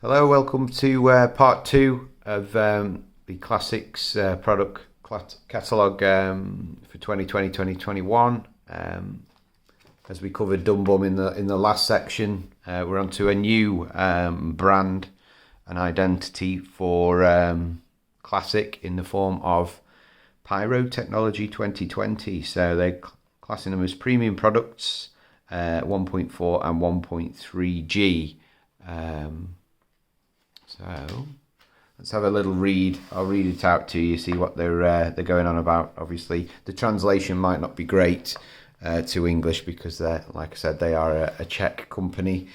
Hello, welcome to part two of the Classics product catalogue for 2020-2021. As we covered Dum Bum in the last section, we're on to a new brand and identity for Classic in the form of Pyrotechnics 2020. So they're classing them as premium products, 1.4 and 1.3G. So let's have a little read. I'll read it out to you, see what they're going on about. Obviously, the translation might not be great to English because they're, like I said, they are a Czech company.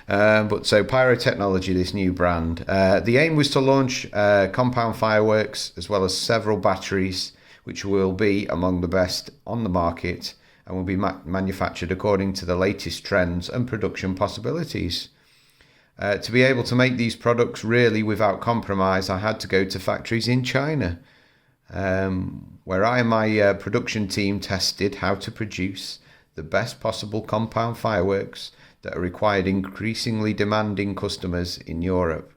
But so Pyrotechnics, this new brand, the aim was to launch compound fireworks as well as several batteries, which will be among the best on the market and will be manufactured according to the latest trends and production possibilities. To be able to make these products really without compromise, I had to go to factories in China, where I and my production team tested how to produce the best possible compound fireworks that are required increasingly demanding customers in Europe.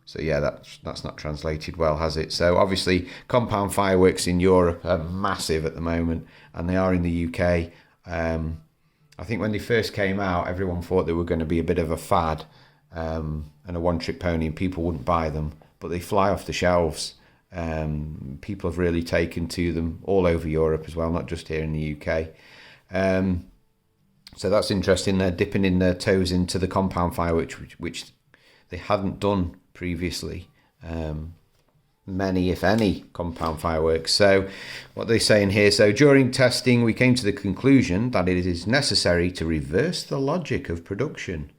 So yeah, that's not translated well, has it? So obviously compound fireworks in Europe are massive at the moment, and they are in the UK. I think when they first came out, everyone thought they were going to be a bit of a fad and a one-trick pony, and people wouldn't buy them, but they fly off the shelves. People have really taken to them all over Europe as well, not just here in the UK. So that's interesting. They're dipping in their toes into the compound fireworks, which they hadn't done previously. Many, if any, compound fireworks. So what they're saying here, so during testing, we came to the conclusion that it is necessary to reverse the logic of production.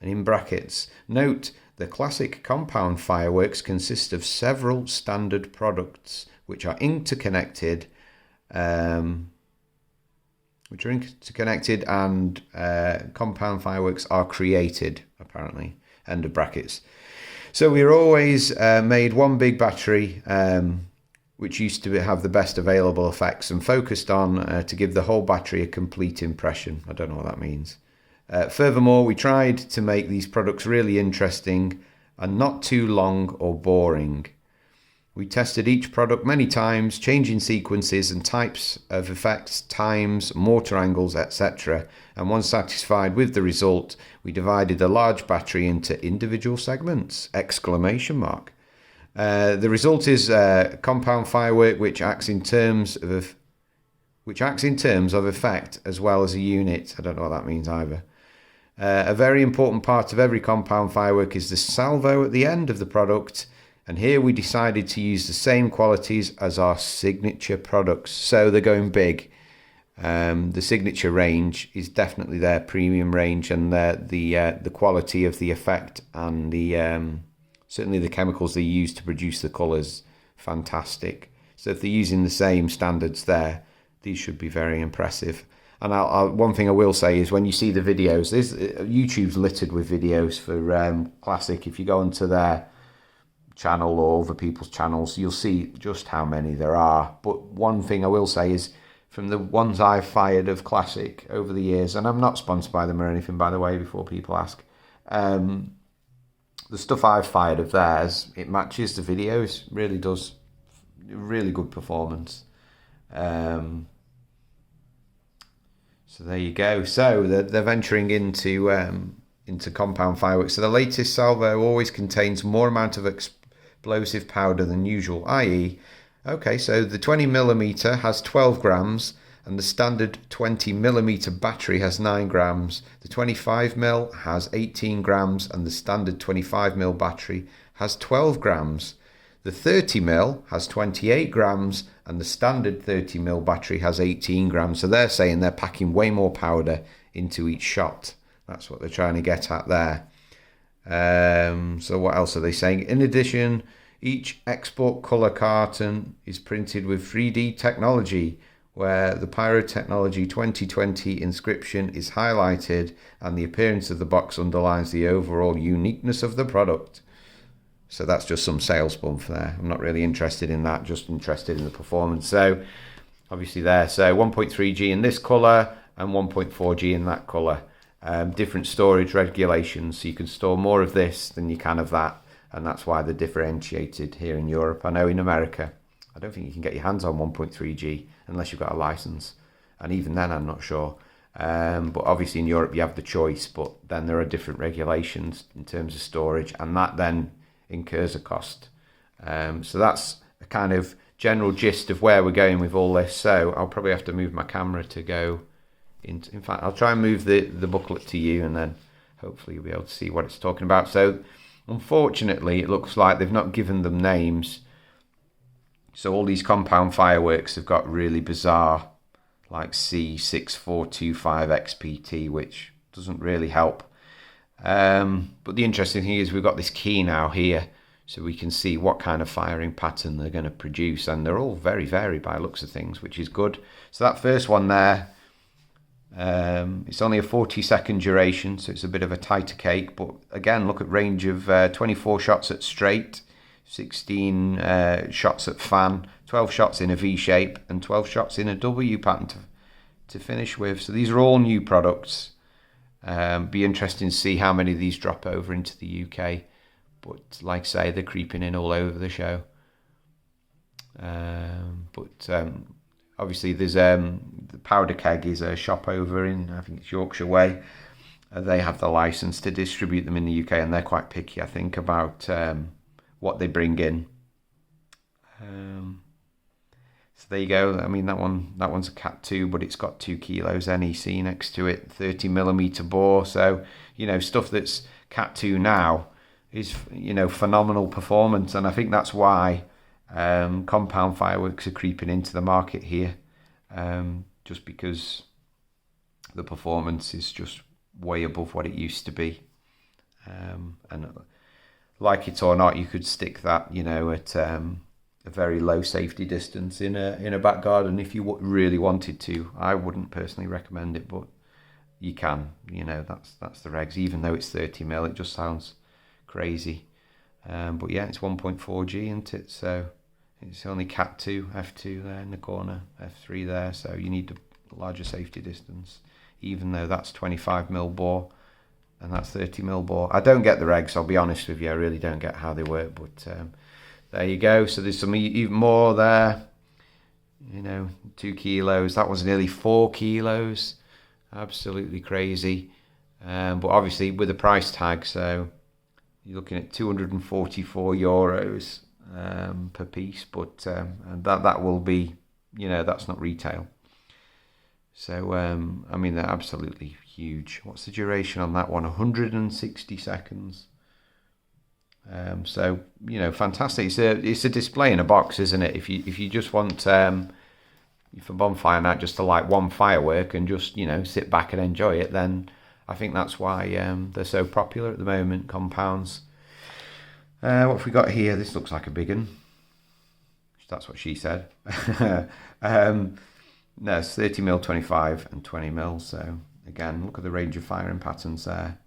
And in brackets, note, the classic compound fireworks consist of several standard products which are interconnected, and compound fireworks are created, apparently, end of brackets. So we always made one big battery, which used to have the best available effects and focused on to give the whole battery a complete impression. I don't know what that means. Furthermore, we tried to make these products really interesting and not too long or boring. We tested each product many times, changing sequences and types of effects, times, mortar angles, etc. And once satisfied with the result, we divided the large battery into individual segments! The result is a compound firework which acts in terms of effect as well as a unit. I don't know what that means either. A very important part of every compound firework is the salvo at the end of the product, and here we decided to use the same qualities as our signature products. So they're going big. The signature range is definitely their premium range, and the quality of the effect and the certainly the chemicals they use to produce the colours, fantastic. So if they're using the same standards there, these should be very impressive. And one thing I will say is when you see the videos, YouTube's littered with videos for Classic. If you go onto their channel or other people's channels, you'll see just how many there are. But one thing I will say is from the ones I've fired of Classic over the years, and I'm not sponsored by them or anything, by the way, before people ask, the stuff I've fired of theirs, it matches the videos, really does. Really good performance. So there you go. So they're venturing into compound fireworks. So the latest salvo always contains more amount of explosive powder than usual, i.e., okay, so the 20mm has 12 grams and the standard 20mm battery has 9 grams. The 25mm has 18 grams and the standard 25mm battery has 12 grams. The 30mm has 28 grams and the standard 30mm battery has 18 grams. So they're saying they're packing way more powder into each shot. That's what they're trying to get at there. So what else are they saying? In addition, each export colour carton is printed with 3D technology, where the Pyrotechnics 2020 inscription is highlighted and the appearance of the box underlines the overall uniqueness of the product. So that's just some sales bump there. I'm not really interested in that, just interested in the performance. So obviously there, so 1.3G in this colour and 1.4G in that colour. different storage regulations. So you can store more of this than you can of that, and that's why they're differentiated here in Europe. I know in America, I don't think you can get your hands on 1.3G unless you've got a license, and even then I'm not sure. But obviously in Europe you have the choice, but then there are different regulations in terms of storage, and that then incurs a cost. So that's a kind of general gist of where we're going with all this. So I'll probably have to move my camera to go into, in fact, I'll try and move the booklet to you, and then hopefully you'll be able to see what it's talking about. So unfortunately, it looks like they've not given them names. So all these compound fireworks have got really bizarre, like C6425XPT, which doesn't really help. But the interesting thing is we've got this key now here, so we can see what kind of firing pattern they're going to produce, and they're all very varied by looks of things, which is good. So that first one there, it's only a 40-second duration, so it's a bit of a tighter cake, but again, look at range of 24 shots at straight, 16 shots at fan, 12 shots in a V shape, and 12 shots in a W pattern to finish with. So these are all new products. Be interesting to see how many of these drop over into the UK. But like I say, they're creeping in all over the show. Obviously there's the Powder Keg is a shop over in, I think it's Yorkshire Way. They have the license to distribute them in the UK, and they're quite picky, I think, about what they bring in. So there you go. I mean, that one's a Cat 2, but it's got 2 kilos NEC next to it, 30mm bore. So, you know, stuff that's Cat 2 now is, you know, phenomenal performance, and I think that's why compound fireworks are creeping into the market here, just because the performance is just way above what it used to be. And like it or not, you could stick that, you know, at a very low safety distance in a back garden if you really wanted to. I wouldn't personally recommend it, but you can. You know, that's the regs. Even though it's 30mm, it just sounds crazy. But yeah, it's 1.4G, isn't it? So it's only Cat 2, F2 there in the corner, F3 there. So you need a larger safety distance, even though that's 25mm bore. And that's 30mm bore. I don't get the regs, I'll be honest with you. I really don't get how they work, but there you go. So there's some even more there. You know, 2 kilos. That was nearly 4 kilos. Absolutely crazy. But obviously with the price tag, so you're looking at 244 euros per piece. But and that will be, you know, that's not retail. So I mean, they're absolutely huge. What's the duration on that one? 160 seconds. So, you know, fantastic. It's a display in a box, isn't it? If you just want for bonfire night just to light one firework and just, you know, sit back and enjoy it, then I think that's why they're so popular at the moment, compounds. What have we got here? This looks like a big one. That's what she said. No, it's 30mm, 25 and 20mm. So again, look at the range of firing patterns there.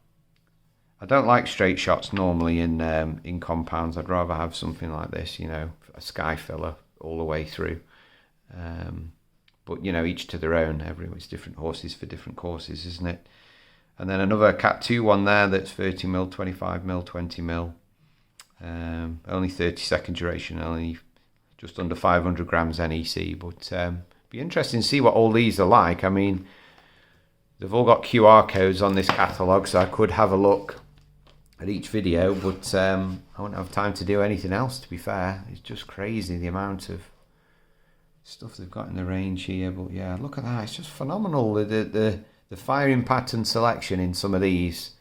I don't like straight shots normally in compounds. I'd rather have something like this, you know, a sky filler all the way through. But, you know, each to their own. It's different horses for different courses, isn't it? And then another Cat 2 one there that's 30mm, 25mm, 20mm. Only 30-second duration, only just under 500 grams NEC. But be interesting to see what all these are like. I mean, they've all got QR codes on this catalogue, so I could have a look at each video, but I won't have time to do anything else, to be fair. It's just crazy the amount of stuff they've got in the range here. But yeah, look at that. It's just phenomenal. The firing pattern selection in some of these.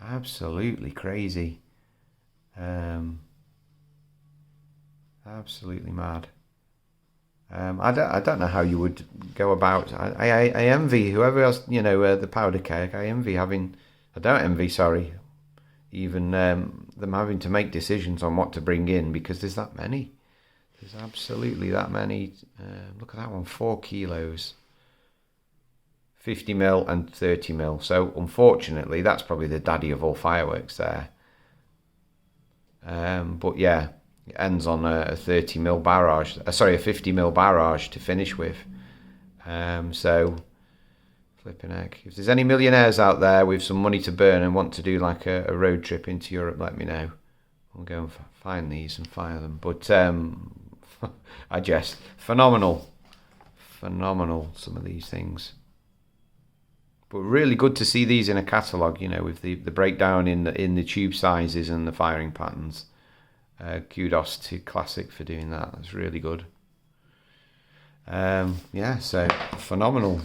Absolutely crazy. Absolutely mad. I don't know how you would go about. I envy whoever else, you know, the Powder Keg. I don't envy, sorry, even them having to make decisions on what to bring in, because there's that many. There's absolutely that many. Look at that one, 4 kilos. 50mm and 30mm. So unfortunately, that's probably the daddy of all fireworks there. But yeah, it ends on a 30mm barrage. A 50mm barrage to finish with. So Flipping heck. If there's any millionaires out there with some money to burn and want to do like a road trip into Europe, let me know. We'll go and find these and fire them. But I jest. Phenomenal, some of these things. But really good to see these in a catalogue, with the breakdown in the tube sizes and the firing patterns. Kudos to Klasek for doing that. That's really good. So phenomenal.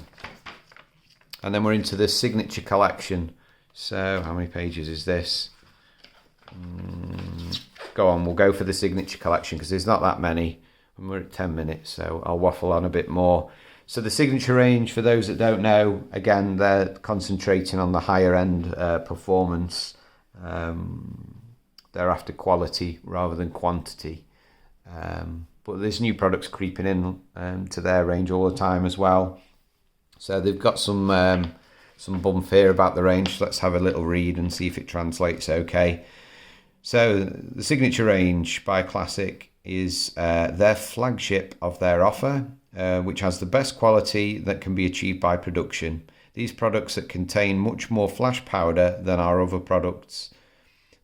And then we're into the signature collection. So how many pages is this? Go on, we'll go for the signature collection because there's not that many. And we're at 10 minutes, so I'll waffle on a bit more. So the signature range, for those that don't know, again, they're concentrating on the higher end performance. They're after quality rather than quantity. But there's new products creeping in to their range all the time as well. So they've got some bump here about the range. Let's have a little read and see if it translates okay. So the signature range by Klasek is their flagship of their offer, which has the best quality that can be achieved by production. These products that contain much more flash powder than our other products.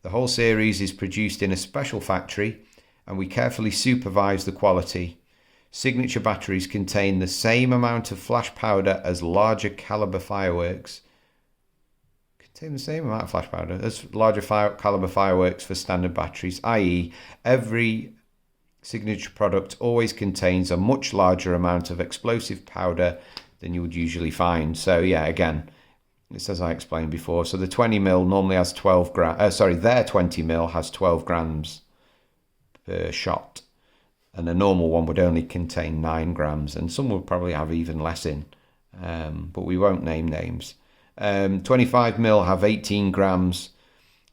The whole series is produced in a special factory and we carefully supervise the quality. Signature batteries contain the same amount of flash powder as larger caliber fireworks. Contain the same amount of flash powder as larger caliber fireworks for standard batteries, i.e. every signature product always contains a much larger amount of explosive powder than you would usually find. So yeah, again, it's as I explained before. So the 20mm normally has 12 grams. Their 20mm has 12 grams per shot, and a normal one would only contain 9 grams, and some will probably have even less in. But we won't name names. 25mm have 18 grams.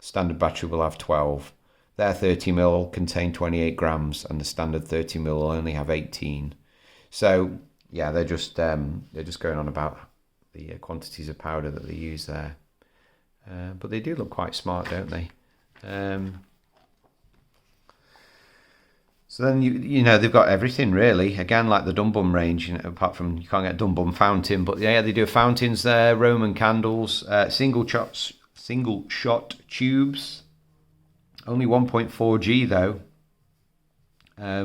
Standard battery will have 12. Their 30mm contain 28 grams, and the standard 30mm will only have 18. So yeah, they're just going on about the quantities of powder that they use there. But they do look quite smart, don't they? So then they've got everything really. Again, like the Dum Bum range, apart from you can't get Dum Bum fountain, but yeah, they do fountains there, Roman candles, single shot tubes. Only 1.4G though,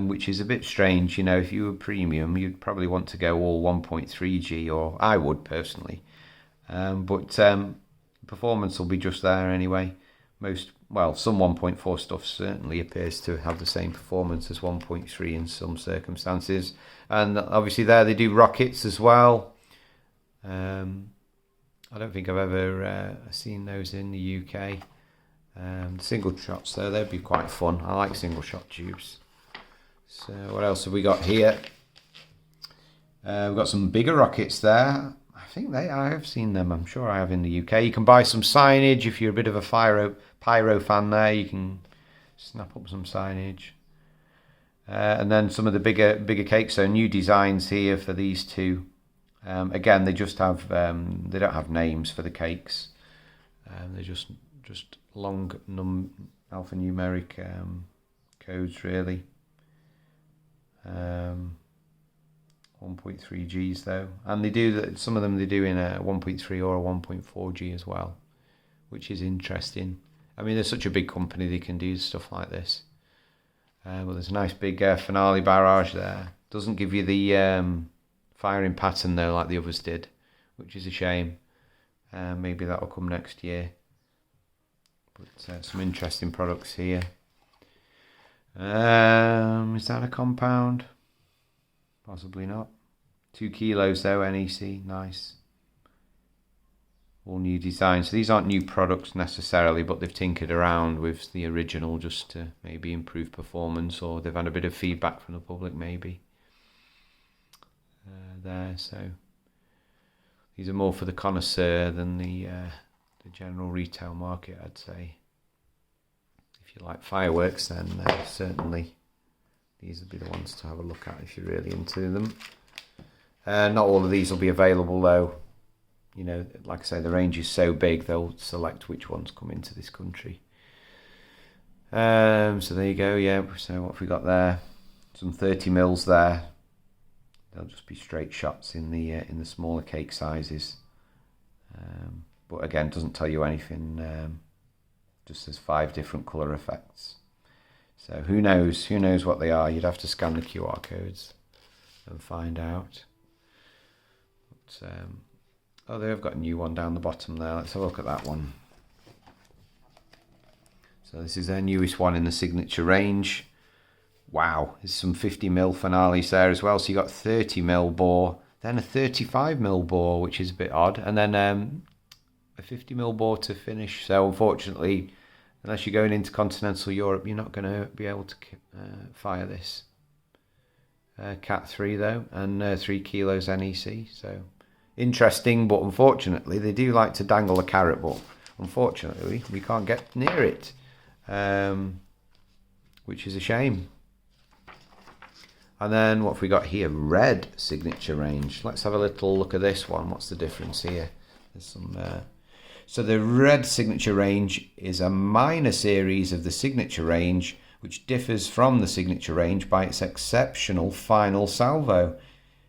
which is a bit strange. If you were premium, you'd probably want to go all 1.3G, or I would personally. But performance will be just there anyway. Some 1.4 stuff certainly appears to have the same performance as 1.3 in some circumstances. And obviously there they do rockets as well. I don't think I've ever seen those in the UK. Single shots though, they'd be quite fun. I like single shot tubes. So what else have we got here? We've got some bigger rockets there. I have seen them. I'm sure I have in the UK. You can buy some signage if you're a bit of a pyro fan there. You can snap up some signage. And then some of the bigger cakes. So new designs here for these two. Again, they just have they don't have names for the cakes. They're just long alphanumeric codes really. 1.3Gs though, and they do some of them they do in a 1.3 or a 1.4G as well, which is interesting. I mean, they're such a big company, they can do stuff like this. Well, there's a nice big finale barrage there. Doesn't give you the firing pattern though like the others did, which is a shame. Maybe that'll come next year. But some interesting products here. Is that a compound? Possibly not. 2 kilos though, NEC, nice. All new designs. So these aren't new products necessarily, but they've tinkered around with the original just to maybe improve performance, or they've had a bit of feedback from the public maybe. So these are more for the connoisseur than the general retail market, I'd say. If you like fireworks, then certainly these would be the ones to have a look at if you're really into them. Not all of these will be available though. Like I say, the range is so big, they'll select which ones come into this country. So there you go, yeah. So what have we got there? Some 30mm there. They'll just be straight shots in the smaller cake sizes. But again, doesn't tell you anything. Just there's 5 different colour effects. So who knows? Who knows what they are? You'd have to scan the QR codes and find out. But, oh, they've got a new one down the bottom there. Let's have a look at that one. So this is their newest one in the signature range. Wow, there's some 50mm finales there as well. So you got 30mm bore, then a 35mm bore, which is a bit odd, and then a 50mm bore to finish. So unfortunately, unless you're going into continental Europe, you're not going to be able to fire this. Cat 3 though, and 3 kilos NEC. So interesting, but unfortunately they do like to dangle a carrot, but unfortunately we can't get near it, which is a shame. And then what have we got here? Red signature range. Let's have a little look at this one. What's the difference here? There's some. So the red signature range is a minor series of the signature range, which differs from the signature range by its exceptional final salvo.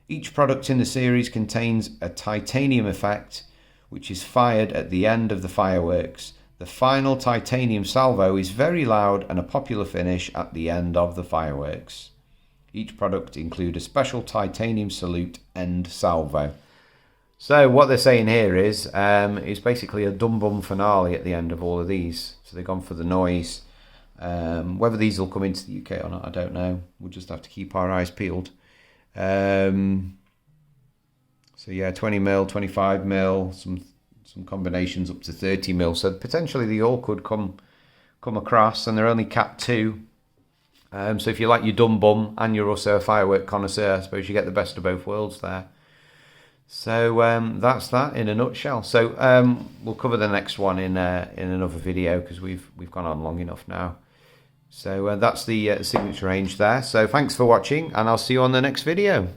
Each product in the series contains a titanium effect, which is fired at the end of the fireworks. The final titanium salvo is very loud and a popular finish at the end of the fireworks. Each product includes a special titanium salute end salvo. So what they're saying here is basically a dum-bum finale at the end of all of these. So they've gone for the noise. Whether these will come into the UK or not, I don't know. We'll just have to keep our eyes peeled. So yeah, 20mm, 25mm, some combinations up to 30mm. So potentially they all could come across, and they're only Cat 2. So if you like your dum bum and you're also a firework connoisseur, I suppose you get the best of both worlds there. So that's that in a nutshell. So we'll cover the next one in another video, because we've gone on long enough now. So that's the signature range there. So thanks for watching, and I'll see you on the next video.